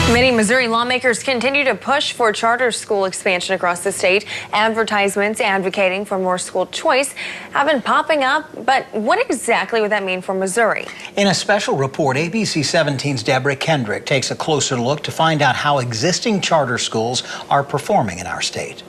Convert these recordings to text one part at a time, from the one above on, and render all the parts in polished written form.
Many Missouri lawmakers continue to push for charter school expansion across the state. Advertisements advocating for more school choice have been popping up, but what exactly would that mean for Missouri? In a special report, ABC 17's Deborah Kendrick takes a closer look to find out how existing charter schools are performing in our state.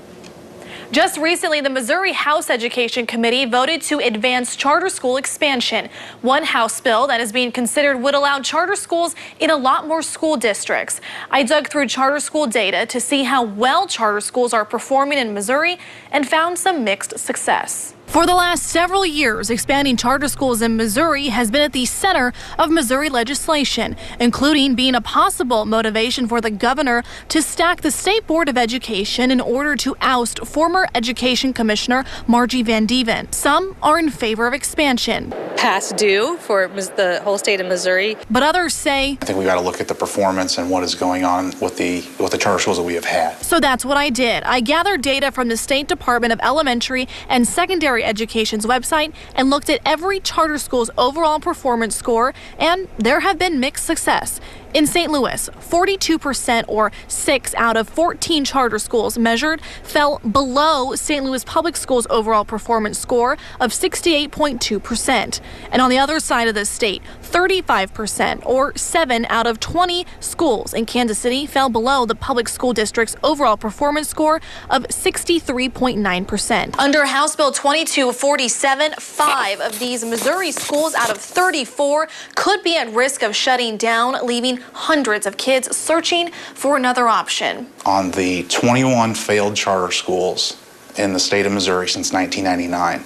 Just recently, the Missouri House Education Committee voted to advance charter school expansion. One House bill that is being considered would allow charter schools in a lot more school districts. I dug through charter school data to see how well charter schools are performing in Missouri and found some mixed success. For the last several years, expanding charter schools in Missouri has been at the center of Missouri legislation, including being a possible motivation for the governor to stack the State Board of Education in order to oust former Education Commissioner Margie Van Deven. Some are in favor of expansion. Past due for the whole state of Missouri. But others say, I think we got to look at the performance and what is going on with the charter schools that we have had. So that's what I did. I gathered data from the State Department of Elementary and Secondary Education's website and looked at every charter school's overall performance score, and there have been mixed success. In St. Louis, 42% or 6 out of 14 charter schools measured fell below St. Louis Public Schools' overall performance score of 68.2%. And on the other side of the state, 35% or 7 out of 20 schools in Kansas City fell below the public school district's overall performance score of 63.9%. Under House Bill 2247, 5 of these Missouri schools out of 34 could be at risk of shutting down, leaving hundreds of kids searching for another option. On the 21 failed charter schools in the state of Missouri since 1999,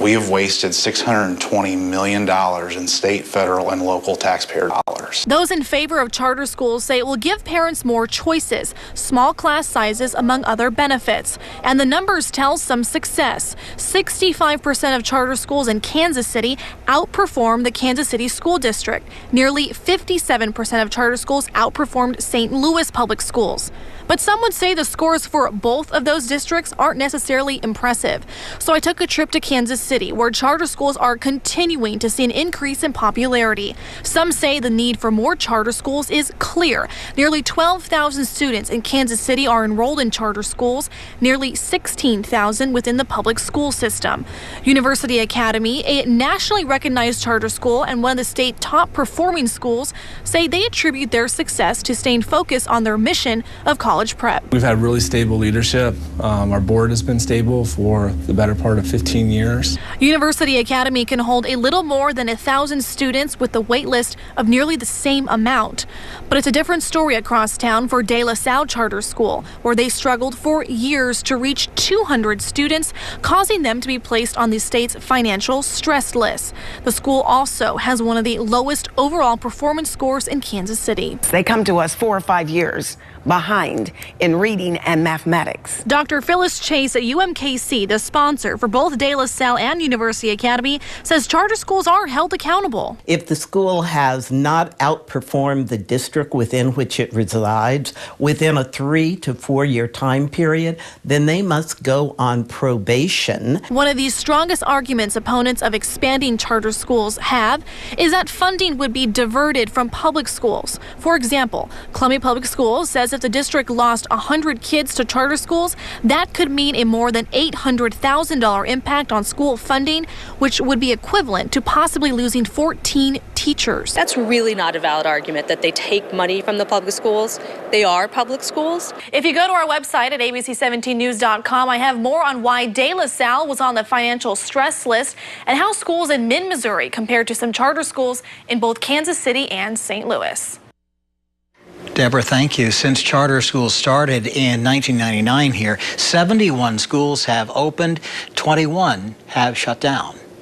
we have wasted $620 million in state, federal, and local taxpayer dollars. Those in favor of charter schools say it will give parents more choices, small class sizes, among other benefits. And the numbers tell some success. 65% of charter schools in Kansas City outperformed the Kansas City School District. Nearly 57% of charter schools outperformed St. Louis Public Schools. But some would say the scores for both of those districts aren't necessarily impressive. So I took a trip to Kansas City, where charter schools are continuing to see an increase in popularity. Some say the need for more charter schools is clear. Nearly 12,000 students in Kansas City are enrolled in charter schools, nearly 16,000 within the public school system. University Academy, a nationally recognized charter school and one of the state's top performing schools, say they attribute their success to staying focused on their mission of college prep. We've had really stable leadership. Our board has been stable for the better part of 15 years. University Academy can hold a little more than 1,000 students with a wait list of nearly the same amount. But it's a different story across town for De La Salle Charter School, where they struggled for years to reach 200 students, causing them to be placed on the state's financial stress list. The school also has one of the lowest overall performance scores in Kansas City. They come to us 4 or 5 years behind in reading and mathematics. Dr. Phyllis Chase at UMKC, the sponsor for both De La Salle and University Academy, says charter schools are held accountable. If the school has not outperformed the district within which it resides within a 3 to 4 year time period, then they must go on probation. One of the strongest arguments opponents of expanding charter schools have is that funding would be diverted from public schools. For example, Columbia Public Schools says if the district lost 100 kids to charter schools, that could mean a more than $800,000 impact on school funding, which would be equivalent to possibly losing 14 teachers. That's really not a valid argument that they take money from the public schools. They are public schools. If you go to our website at abc17news.com, I have more on why De La Salle was on the financial stress list and how schools in mid-Missouri compared to some charter schools in both Kansas City and St. Louis. Deborah, thank you. Since charter schools started in 1999 here, 71 schools have opened, 21 have shut down.